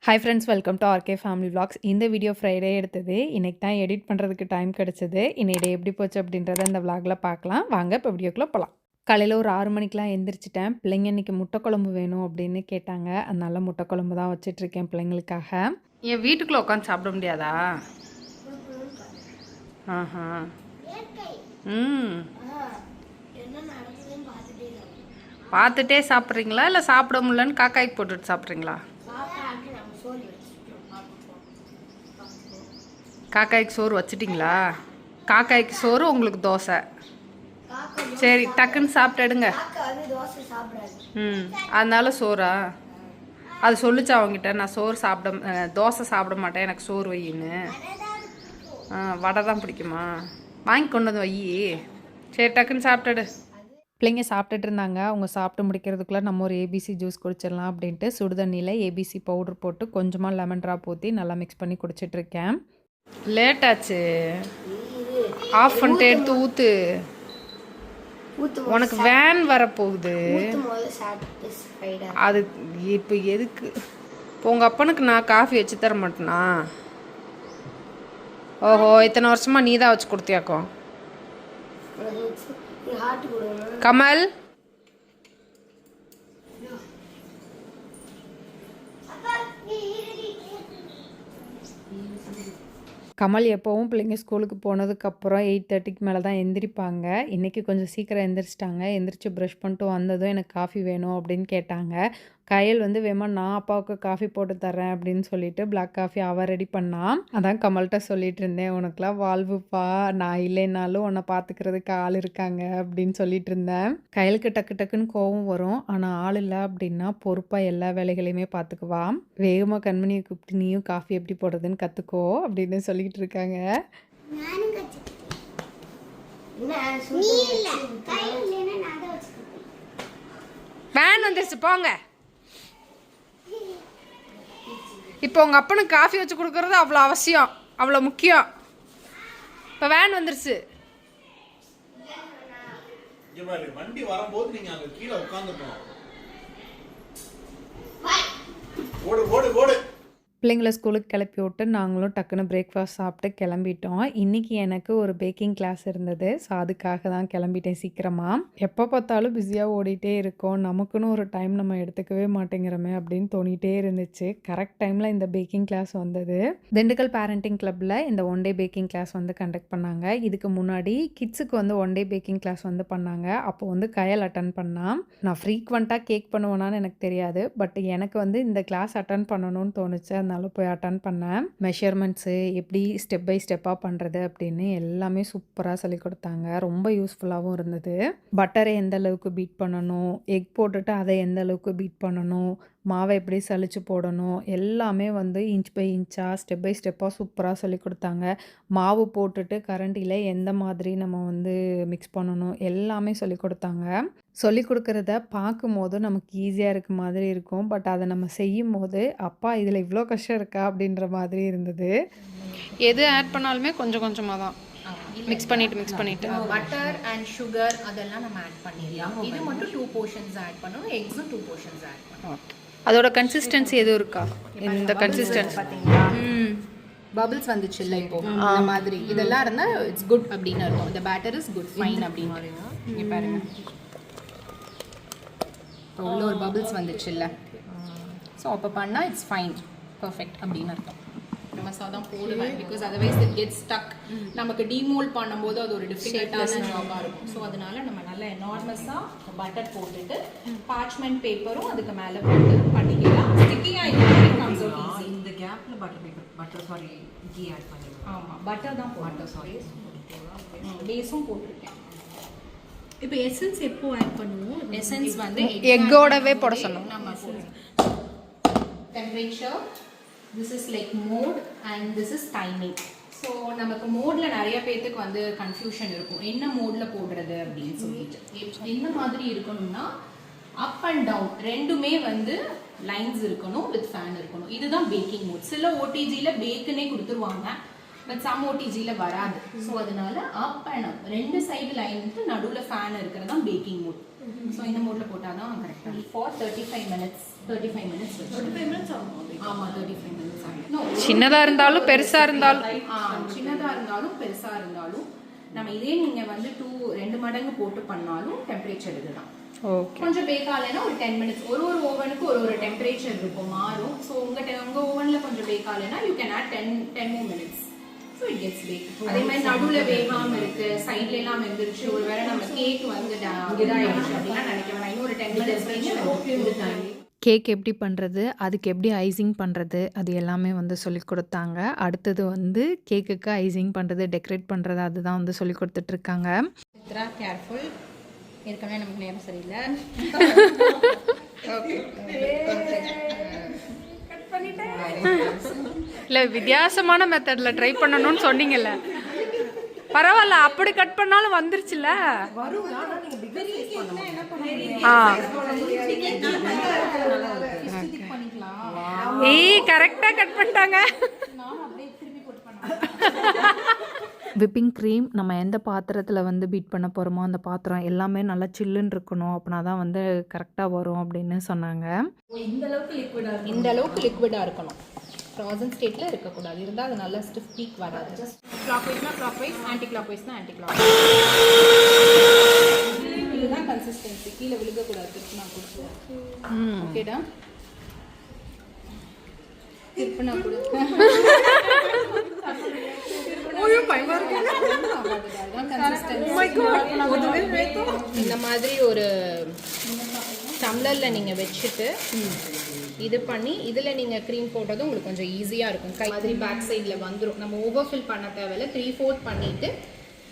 Hi friends, welcome to RK family vlogs. இந்த video Friday எடுத்தது. இன்றைக்கி தான் எடிட் பண்ணுறதுக்கு டைம் கிடச்சிது. இன்னைக்கு டே எப்படி போச்சு அப்படின்றத இந்த விளாகில் பார்க்கலாம். வாங்க இப்போ வீடியோக்குள்ளே போகலாம். காலையில் ஒரு 6 மணிக்கெலாம் எந்திரிச்சிட்டேன். பிள்ளைங்க இன்றைக்கி முட்டை குழம்பு வேணும் அப்படின்னு கேட்டாங்க. அதனால முட்டை குழம்பு தான் வச்சிட்ருக்கேன் பிள்ளைங்களுக்காக. என் வீட்டுக்குள்ளே உட்காந்து சாப்பிட முடியாதா? ஆஹா. பார்த்துட்டே சாப்பிட்றீங்களா இல்லை சாப்பிட முடியலன்னு காக்காய்க்கு போட்டுட்டு சாப்பிட்றீங்களா? காக்காய்க்கு சோறு வச்சிட்டிங்களா? காக்காய்க்கு சோறு, உங்களுக்கு தோசை. சரி, டக்குன்னு சாப்பிட்டுடுங்க. அதனால சோறா? அது சொல்லிச்சா அவங்ககிட்ட, நான் சோறு தோசை சாப்பிட மாட்டேன், எனக்கு சோறு வையின்னு. வடை தான் பிடிக்குமா? வாங்கி கொண்டு வந்து வை. சரி, டக்குன்னு சாப்பிட்டுடு. பிள்ளைங்க சாப்பிட்டுட்டு இருந்தாங்க. அவங்க சாப்பிட்டு முடிக்கிறதுக்குள்ளே நம்ம ஒரு ஏபிசி ஜூஸ் குடிச்சிடலாம் அப்படின்ட்டு சுடுதண்ணியில் ஏபிசி பவுடர் போட்டு கொஞ்சமாக லெமன் ட்ராப் ஊற்றி நல்லா மிக்ஸ் பண்ணி குடிச்சிட்ருக்கேன். லேட் ஆச்சு, ஆஃப் பண்ணிட்டு எடுத்து ஊற்று. உனக்கு வேன் வரப்போகுது. அது இப்போ எதுக்கு? இப்போ உங்கள் அப்பனுக்கு நான் காஃபி வச்சு தர மாட்டேனா? ஓஹோ, இத்தனை வருஷமாக நீ தான் வச்சு கொடுத்தியாக்கோ. கமல், கமல் எப்போவும் பிள்ளைங்க ஸ்கூலுக்கு போனதுக்கப்புறம் 8:30க்கு மேலே தான் எந்திரிப்பாங்க. இன்றைக்கி கொஞ்சம் சீக்கிரம் எந்திரிச்சிட்டாங்க. எந்திரிச்சு ப்ரஷ் பண்ணிட்டு வந்ததும் எனக்கு காஃபி வேணும் அப்படின்னு கேட்டாங்க. கயல் வந்து வேமா நான் அப்பாவுக்கு காஃபி போட்டு தரேன் அப்படின்னு சொல்லிட்டு பிளாக் காஃபி அவள் ரெடி பண்ணான். அதான் கமல்கிட்ட சொல்லிட்டு இருந்தேன், உனக்குலாம் வாழ்வுப்பா, நான் இல்லைனாலும் உன்னை பார்த்துக்கிறதுக்கு ஆள் இருக்காங்க அப்படின்னு சொல்லிட்டு இருந்தேன். கயலுக்கு டக்கு டக்குன்னு கோவம் வரும். ஆனால் ஆள் இல்லை அப்படின்னா பொறுப்பாக எல்லா வேலைகளையுமே பார்த்துக்குவா. வேகமாக கண்மணியை கூப்பிட்டு நீயும் காஃபி எப்படி போடுறதுன்னு கற்றுக்கோ அப்படின்னு சொல்லிட்டு இருக்காங்க. வேன் வந்துருச்சு, போங்க. இப்போ உங்கள் அப்பனுக்கு காஃபி வச்சு கொடுக்குறது அவ்வளோ அவசியம், அவ்வளோ முக்கியம். இப்போ வேன் வந்துருச்சு. வண்டி வரும்போது நீங்க அங்க கீழே உட்கார்ந்துடணும். ஓடு ஓடு ஓடு. பிள்ளைங்களை ஸ்கூலுக்கு கிளப்பி விட்டு நாங்களும் டக்குன்னு பிரேக்ஃபாஸ்ட் சாப்பிட்டு கிளம்பிட்டோம். இன்றைக்கி எனக்கு ஒரு பேக்கிங் கிளாஸ் இருந்தது. ஸோ அதுக்காக தான் கிளம்பிட்டேன் சீக்கிரமாக. எப்போ பார்த்தாலும் பிஸியாக ஓடிட்டே இருக்கோம், நமக்குன்னு ஒரு டைம் நம்ம எடுத்துக்கவே மாட்டேங்கிறோமே அப்படின்னு தோணிகிட்டே இருந்துச்சு. கரெக்ட் டைமில் இந்த பேக்கிங் கிளாஸ் வந்தது. திண்டுக்கல் பேரண்டிங் கிளப்பில் இந்த ஒன் டே பேக்கிங் கிளாஸ் வந்து கண்டக்ட் பண்ணாங்க. இதுக்கு முன்னாடி கிட்ஸுக்கு வந்து ஒன் டே பேக்கிங் கிளாஸ் வந்து பண்ணாங்க. அப்போ வந்து கயல் அட்டன் பண்ணான். நான் ஃப்ரீக்வெண்ட்டாக கேக் பண்ணுவேனான்னு எனக்கு தெரியாது, பட் எனக்கு வந்து இந்த கிளாஸ் அட்டன் பண்ணணும்னு தோணுச்சு. அதனால போய் அட்டன் பண்ணேன். மெஷர்மெண்ட்ஸு எப்படி ஸ்டெப் பை ஸ்டெப்பாக பண்ணுறது அப்படின்னு எல்லாமே சூப்பராக சொல்லி கொடுத்தாங்க. ரொம்ப யூஸ்ஃபுல்லாகவும் இருந்தது. பட்டரை எந்த அளவுக்கு பீட் பண்ணணும், எக் போட்டுட்டு அதை எந்த அளவுக்கு பீட் பண்ணணும், மாவை எப்படி சலிச்சு போடணும், எல்லாமே வந்து இன்ச் பை இன்ச்சாக ஸ்டெப் பை ஸ்டெப்பாக சூப்பராக சொல்லி கொடுத்தாங்க. மாவு போட்டுட்டு கரண்டியில் எந்த மாதிரி நம்ம வந்து மிக்ஸ் பண்ணணும் எல்லாமே சொல்லி கொடுத்தாங்க. சொல்லி கொடுக்குறத பார்க்கும்போது நமக்கு ஈஸியாக இருக்க மாதிரி இருக்கும், பட் அதை நம்ம செய்யும் போது அப்பா இதில் இவ்வளோ கஷ்டம் இருக்கா அப்படின்ற மாதிரி இருந்தது. எது ஆட் பண்ணாலுமே கொஞ்சம் கொஞ்சமாக தான் மிக்ஸ் பண்ணிட்டு பட்டர் அண்ட் சுகர் அதெல்லாம் நம்ம ஆட் பண்ணிடலாம். இது மட்டும் 2 போர்ஷன்ஸ் ஆட் பண்ணணும், எக்ஸும் 2 போர்ஷன்ஸ் ஆட் பண்ணணும். அதோட கன்சிஸ்டன்சி எதுவும் இருக்கா? இந்த கன்சிஸ்டன்சி பார்த்தீங்களா? பபிள்ஸ் வந்துச்சு இல்லை இப்போ இந்த மாதிரி இதெல்லாம் இருந்தால் இட்ஸ் குட் அப்படின்னு இருக்கும். இந்த பேட்டர் இஸ் குட் ஃபைன் அப்படின்னு இங்கே பாருங்க. இப்போ உள்ள ஒரு பபிள்ஸ் வந்துச்சு இல்லை, ஸோ அப்போ பண்ணால் இட்ஸ் ஃபைன் பர்ஃபெக்ட் அப்படின்னு அர்த்தம். மசாலா தான் போடுவேன், because otherwise it gets stuck. நமக்கு டிமோல்ட் பண்ணும்போது அது ஒரு டிஃபிகல்ட்டான ஜாபாக இருக்கும். ஸோ அதனால நம்ம நல்லா எனார்மஸாக பட்டர் போட்டுட்டு பார்ச்மெண்ட் பேப்பரும் அதுக்கு மேலே போட்டு பண்ணிக்கலாம். ஸ்டிக்கியாக இந்த கேப்பில் பட்டர் சாரி கீ ஆட் பண்ணிடுவோம். ஆமாம், பட்டர் தான் பட்டர் சாரி பேஸும் போட்டிருக்கேன். இப்போ எசன்ஸ் எப்போ ஆட் பண்ணுவோம்? எசன்ஸ் வந்து எக்கோடவே போட சொன்னோம். நம்ம temperature, this is like mode and this is timing. So நமக்கு மோடில் நிறைய பேர்த்துக்கு வந்து கன்ஃபியூஷன் இருக்கும், என்ன மோடில் போடுறது அப்படின்னு சொல்லிட்டு. என்ன மாதிரி இருக்கணும்னா அப் அண்ட் டவுன் ரெண்டுமே வந்து லைன்ஸ் இருக்கணும், வித் ஃபேன் இருக்கணும். இதுதான் பேக்கிங் மோட். சில ஓடிஜியில் பேக்குன்னே கொடுத்துருவாங்க, பட் சம் ஓடிஜியில் வராது. ஸோ அதனால அப் அண்ட் அப் 2 சைடு லைனுக்கு நடுவில் ஃபேன் இருக்கிறது தான் பேக்கிங் மோட். ஸோ இந்த மோடில் போட்டால் தான் கரெக்டாக. ஃபார் 35 minutes 35 minutes 35 minutes ஆமா 35 minutes ஆகும். சின்னதாக இருந்தாலும் பெருசாக இருந்தாலும் சின்னதாக இருந்தாலும் பெருசாக இருந்தாலும் நம்ம இதே நீங்கள் வந்து 2 மடங்கு போட்டு பண்ணாலும் டெம்பரேச்சர் இதுதான். ஓகே. கொஞ்சம் பேக் ஆகலைன்னா ஒரு 10 minutes. ஒரு ஓவனுக்கு ஒரு டெம்பரேச்சர் இருக்கும், மாறும். ஸோ உங்கள் ஓவனில் கொஞ்சம் பேக் ஆகலைன்னா you can add 10 more minutes. So it gets bake. அதே மாதிரி நடுவில் வேகாமல் இருக்கு, சைட்ல எல்லாம் வெந்துருச்சு, ஒருவேளை நம்ம கேக் வந்து இதாகிடுச்சு அப்படின்னா நினைக்க வேணாம், இன்னொரு 10 minutes. கேக் எப்படி பண்ணுறது, அதுக்கு எப்படி ஐசிங் பண்ணுறது, அது எல்லாமே வந்து சொல்லி கொடுத்தாங்க. அடுத்தது வந்து கேக்குக்கு ஐசிங் பண்ணுறது, டெக்கரேட் பண்ணுறது, அதுதான் வந்து சொல்லி கொடுத்துட்ருக்காங்க. கேர்ஃபுல், ஏற்கனவே நமக்கு நேரம் சரியில்லை. இல்லை, வித்தியாசமான மெத்தடில் ட்ரை பண்ணணும்னு சொன்னீங்கல்ல, பரவாயில்ல, அப்படி கட் பண்ணாலும் வந்துருச்சுல்ல. ஏய், கரெக்டாக கட் பண்ணிட்டாங்க. விப்பிங் க்ரீம் நம்ம எந்த பாத்திரத்தில் வந்து பீட் பண்ண போகிறோமோ அந்த பாத்திரம் எல்லாமே நல்லா சில்லுன்னு இருக்கணும், அப்படின்னா தான் வந்து கரெக்டாக வரும் அப்படின்னு சொன்னாங்க. இந்த அளவுக்கு லிக்விடாக இருக்கணும், ஃப்ரோசன் ஸ்டேட்டில் இருக்கக்கூடாது. இருந்தால் அது நல்லா ஸ்டிஃப் பீக் வராது. கிளாக் வைஸ்னா கிளாக் வைஸ், ஆன்டி கிளாக் வைஸ்னா ஆன்டி கிளாக். இதுதான் கன்சிஸ்டன்சி, கீழே விழுகக்கூடாது. திருப்பினா கொடுத்துருவோம். ஓகேடா, திருப்பினா கொடு. இந்த மாதிரி ஒரு டம்ளரில் நீங்கள் வச்சுட்டு இது பண்ணி இதில் நீங்கள் க்ரீம் போட்டதும் உங்களுக்கு கொஞ்சம் ஈஸியாக இருக்கும். கை மாதிரி பேக் சைடில் வந்துடும். நம்ம ஓவர்ஃபில் பண்ண தேவையில்ல. 3/4 பண்ணிவிட்டு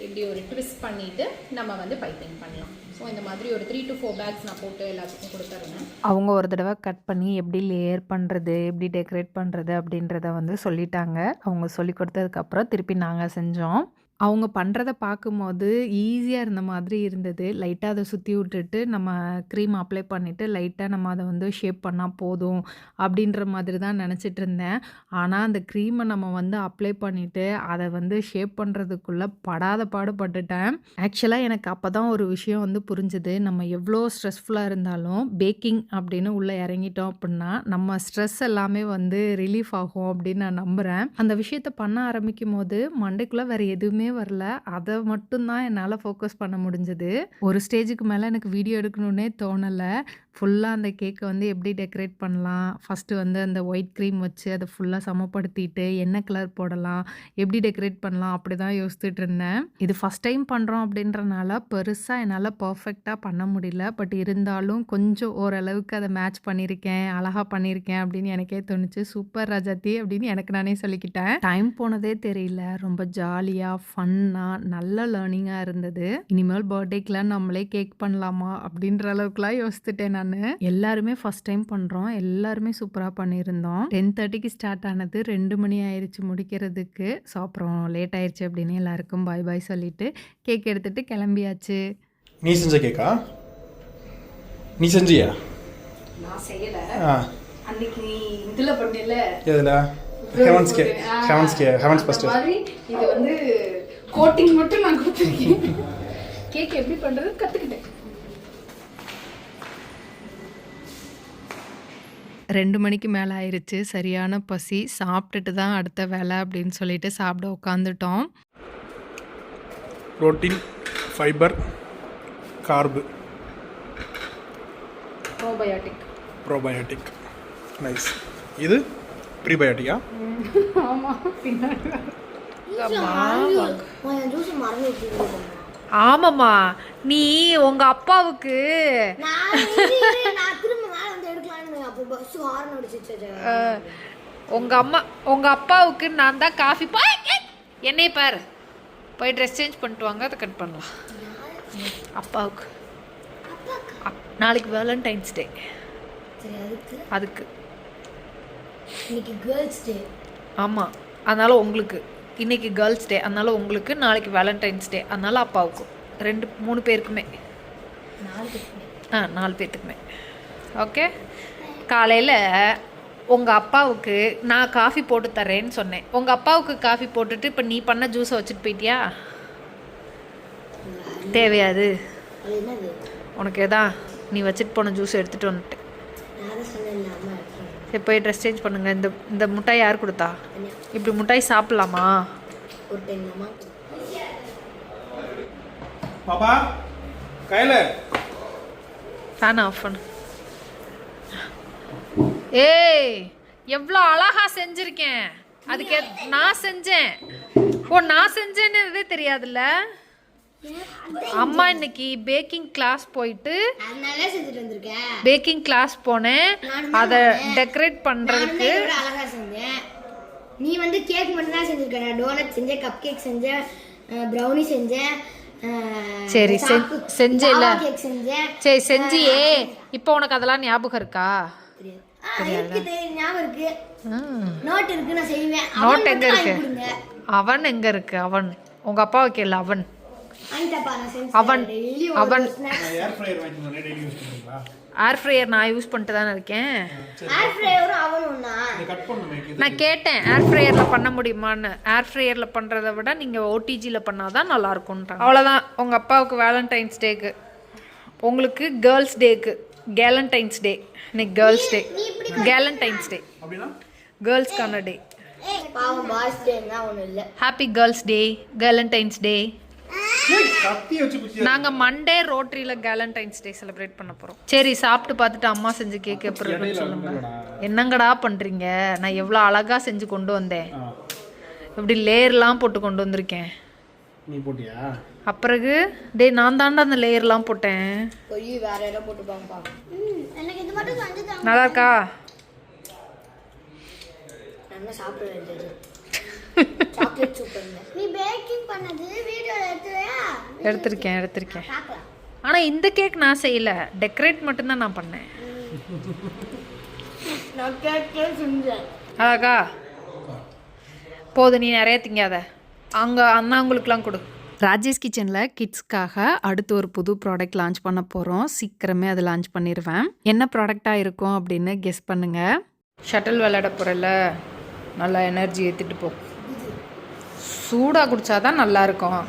இப்படி ஒரு ட்விஸ்ட் பண்ணிவிட்டு நம்ம வந்து பைப்பிங் பண்ணலாம். ஸோ இந்த மாதிரி ஒரு 3 to 4 பேக்ஸ் நான் போட்டு எல்லாத்துக்கும் கொடுத்துருவேன். அவங்க ஒரு தடவை கட் பண்ணி எப்படி லேயர் பண்ணுறது, எப்படி டெக்கரேட் பண்ணுறது அப்படின்றத வந்து சொல்லிட்டாங்க. அவங்க சொல்லி கொடுத்ததுக்கப்புறம் திருப்பி நாங்கள் செஞ்சோம். அவங்க பண்ணுறத பார்க்கும்போது ஈஸியாக இருந்த மாதிரி இருந்தது. லைட்டாக அதை சுற்றி விட்டுட்டு நம்ம க்ரீம் அப்ளை பண்ணிவிட்டு லைட்டாக நம்ம அதை வந்து ஷேப் பண்ணால் போதும் அப்படின்ற மாதிரி தான் நினச்சிட்டு இருந்தேன். ஆனால் அந்த க்ரீமை நம்ம வந்து அப்ளை பண்ணிவிட்டு அதை வந்து ஷேப் பண்ணுறதுக்குள்ளே படாத பாடுபட்டுட்டேன். ஆக்சுவலாக எனக்கு அப்போ தான் ஒரு விஷயம் வந்து புரிஞ்சுது. நம்ம எவ்வளோ ஸ்ட்ரெஸ்ஃபுல்லாக இருந்தாலும் பேக்கிங் அப்படின்னு உள்ளே இறங்கிட்டோம் அப்படின்னா நம்ம ஸ்ட்ரெஸ் எல்லாமே வந்து ரிலீஃப் ஆகும் அப்படின்னு நான் நம்புகிறேன். அந்த விஷயத்தை பண்ண ஆரம்பிக்கும் போது மண்டைக்குள்ளே வேறு எதுவுமே வரல. அதை மட்டும்தான் என்னால் ஃபோக்கஸ் பண்ண முடிஞ்சது. ஒரு ஸ்டேஜுக்கு மேலே எனக்கு வீடியோ எடுக்கணுன்னே தோணலை. ஃபுல்லாக அந்த கேக்கை வந்து எப்படி டெக்கரேட் பண்ணலாம், ஃபஸ்ட்டு வந்து அந்த ஒயிட் க்ரீம் வச்சு அதை ஃபுல்லாக சமப்படுத்திட்டு என்ன கலர் போடலாம், எப்படி டெக்கரேட் பண்ணலாம், அப்படி தான் யோசிச்சுட்டு இருந்தேன். இது ஃபஸ்ட் டைம் பண்ணுறோம் அப்படின்றனால பெருசாக என்னால் பர்ஃபெக்டாக பண்ண முடியல. பட் இருந்தாலும் கொஞ்சம் ஓரளவுக்கு அதை மேட்ச் பண்ணியிருக்கேன், அழகாக பண்ணியிருக்கேன் அப்படின்னு எனக்கே தோணுச்சு. சூப்பர் ராஜாத்தி அப்படின்னு எனக்கு நானே சொல்லிக்கிட்டேன். டைம் போனதே தெரியல. ரொம்ப ஜாலியாக ஃபன்னாக நல்ல லேர்னிங்காக இருந்தது. இனிமேல் பர்த்டேக்கெலாம் நம்மளே கேக் பண்ணலாமா அப்படின்ற அளவுக்குலாம் யோசிச்சுட்டேன் நான். எல்லாருமே ஃபர்ஸ்ட் டைம் பண்ணுறோம். எல்லாருமே சூப்பராக பண்ணியிருந்தோம். 10:30க்கு ஸ்டார்ட் ஆனது 2 மணி ஆயிடுச்சு முடிக்கிறதுக்கு. ஸோ அப்புறம் லேட் ஆயிடுச்சு அப்படின்னு எல்லாருக்கும் பாய் பாய் சொல்லிட்டு கேக் எடுத்துகிட்டு கிளம்பியாச்சு. நீ செஞ்ச கேக்கா? நீ செஞ்சியா? நான் செய்யலை. அன்னைக்கு நீ இதில் பண்ணல, எதில்? ஹெவன்ஸ் ஃபர்ஸ்ட் மாதிரி இது வந்து கோட்டிங் மட்டும் நான் கொடுத்துருக்கேன். கேக் எப்படி பண்ணுறது கற்றுக்கிட்டேன். 2 மணிக்கு மேலே ஆயிடுச்சு. சரியான பசி. சாப்பிட்டுட்டு தான் அடுத்த வேலை அப்படின்னு சொல்லிட்டு சாப்பிட உட்காந்துட்டோம். Protein, fibre, carb, probiotic. Nice. இது ப்ரீபயோட்டிக்கா? ஆமாம்மா, நீ உங்கள் அப்பாவுக்கு உங்கள் அப்பாவுக்கு நான் தான் காஃபி என்னை பாரு போய் ட்ரெஸ் சேஞ்ச் பண்ணிட்டு வாங்க, அதை கட் பண்ணலாம். அப்பாவுக்கு நாளைக்கு வேலண்டைன்ஸ் டே. அதுக்கு இன்னைக்கு கேர்ள்ஸ் டே. ஆமாம், அதனால் உங்களுக்கு இன்னைக்கு கேர்ள்ஸ் டே, அதனால உங்களுக்கு நாளைக்கு வேலண்டைன்ஸ் டே, அதனால அப்பாவுக்கு 2-3 பேருக்குமே 4 பேர்த்துக்குமே. ஓகே. காலையில் உங்கள் அப்பாவுக்கு நான் காஃபி போட்டு தரேன்னு சொன்னேன். உங்கள் அப்பாவுக்கு காஃபி போட்டுட்டு இப்போ நீ பண்ண ஜூஸை வச்சுட்டு போயிட்டியா? தேவையாது உனக்கு. எதா நீ வச்சுட்டு போன ஜூஸ் எடுத்துகிட்டு வந்துட்டு சரி போய் ட்ரெஸ் சேஞ்ச் பண்ணுங்க. இந்த மிட்டாய் யார் கொடுத்தா? இப்படி மிட்டாய் சாப்பிட்லாமா? ஒரு டைம் அம்மா பாப்பா கையில ஃபேன் ஆஃப் பண்ணு. ஏய் எவ்வளோ அழகா செஞ்சுருக்கேன். அதுக்கு நான் செஞ்சேன். ஓ நான் செஞ்சேன்னு தெரியாதுல்ல. அம்மா இன்னைக்கு பேக்கிங் கிளாஸ் போயிட்டு அதனால செஞ்சுட்டு வந்திருக்கேன். பேக்கிங் கிளாஸ் போனேன். அதை டெக்கரேட் பண்ணுறதுக்கு அழகா செஞ்சேன். நீ வந்து கேக் மட்டும் தான் செஞ்சிருக்க. நான் டோனட் செஞ்சேன், கப் கேக் செஞ்சேன், ப்ரௌனி செஞ்சேன். சரி செஞ்சேல. கேக் செஞ்சேன். சரி செஞ்சியே. இப்போ உனக்கு அதெல்லாம் ஞாபகம் இருக்கா? இருக்குது, ஞாபகம் இருக்கு. நோட் இருக்கு, நான் செய்வேன். நோட் எங்க இருக்கு? அவன் எங்க இருக்கு? அவன் உங்க அப்பா வைக்கல. அவன் அவன் அவன் ஏர் ஃப்ரையர் வாங்கிட்டு டெய்லி யூஸ் பண்ணுவீங்களா? ஏர் ஃப்ரையர் நான் யூஸ் பண்ணிட்டு தானே இருக்கேன். ஏர் ஃப்ரையரும் அவனும் தான். இத கட் பண்ணுமே. நான் கேட்டேன் ஏர் ஃப்ரையரில் பண்ண முடியுமான்னு. ஏர் ஃப்ரையரில் பண்ணுறதை விட நீங்கள் ஓடிஜியில் பண்ணாதான் நல்லா இருக்கும்ன்றாங்க. அவ்வளோதான். உங்கள் அப்பாவுக்கு வேலண்டைன்ஸ் டேக்கு, உங்களுக்கு கேர்ள்ஸ் டேக்கு கேலண்டைன்ஸ் டே. இன்னைக்கு கேர்ள்ஸ் டே, கேலண்டைன்ஸ் டே அப்படினா கேர்ள்ஸ்க்கான டே. பாவம் பாய்ஸ் டேன்னா ஒன்றும் இல்லை. ஹாப்பி கேர்ள்ஸ் டே, கேலண்டைன்ஸ் டே. கத்தி வச்சு குத்தி. நாங்கள் மண்டே ரோட்டரியில் கேலண்டைன்ஸ் டே செலிப்ரேட் பண்ண போகிறோம். சரி சாப்பிட்டு பார்த்துட்டு அம்மா செஞ்சு கேக் எப்படி இருக்குன்னு சொல்லுங்க. என்னங்கடா பண்ணுறீங்க? நான் எவ்வளோ அழகாக செஞ்சு கொண்டு வந்தேன். இப்படி லேயர்லாம் போட்டு கொண்டு வந்திருக்கேன். நீ போட்டியா? அப்புறகு டே நான் தாண்டா அந்த லேயர்லாம் போட்டேன். போய் வேற இடம் போட்டு பாப்பா. எனக்கு இது மட்டும் செஞ்சு தாங்க. நல்லா இருக்கா? நான் சாப்பிட வேண்டியது சாக்லேட் சூப்பர். நீ பேக்கிங் பண்ணது வீடியோல எடுத்துறியா? எடுத்திருக்கேன். ஆனால் இந்த கேக் நான் செய்யல, டெக்கரேட் மட்டும்தான் நான் பண்ணேன். நான் கேக்கே செஞ்சேன். அழகா போதும், நீ நிறைய திங்காத. அங்கே அண்ணாங்களுக்குலாம் கொடு. ராஜேஷ் கிச்சனில் கிட்ஸ்க்காக அடுத்து ஒரு புது ப்ராடக்ட் லான்ச் பண்ண போகிறோம். சீக்கிரமே அதை லான்ச் பண்ணிடுவேன். என்ன ப்ராடக்டாக இருக்கும் அப்படின்னு கெஸ் பண்ணுங்கள். ஷட்டில் விளையாட போகிறல, நல்லா எனர்ஜி ஏற்றிட்டு போ. சூடாக குடித்தாதான் நல்லாயிருக்கும்.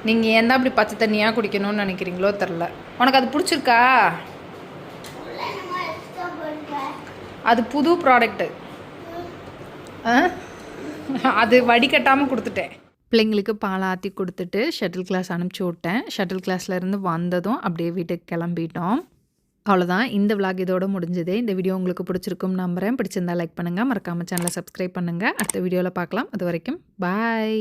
நீங்கள் ஏன் தான் அப்படி பச்சை தண்ணியாக குடிக்கணும்னு நினைக்கிறீங்களோ தெரில. உனக்கு அது பிடிச்சிருக்கா? அது புது ப்ராடக்ட்டு. அது வடிகட்டாமல் கொடுத்துட்டேன். பிள்ளைங்களுக்கு பால் ஆற்றி கொடுத்துட்டு ஷட்டில் கிளாஸ் அனுப்பிச்சி விட்டேன். ஷட்டில் கிளாஸ்லேருந்து வந்ததும் அப்படியே வீட்டுக்கு கிளம்பிட்டோம். அவ்வளோதான். இந்த விளாக் இதோட முடிஞ்சது. இந்த வீடியோ உங்களுக்கு பிடிச்சிருக்கும் நம்புகிறேன். பிடிச்சிருந்தா லைக் பண்ணுங்கள், மறக்காமல் சேனலை சப்ஸ்கிரைப் பண்ணுங்கள். அடுத்த வீடியோவில் பார்க்கலாம். அது வரைக்கும் பாய்.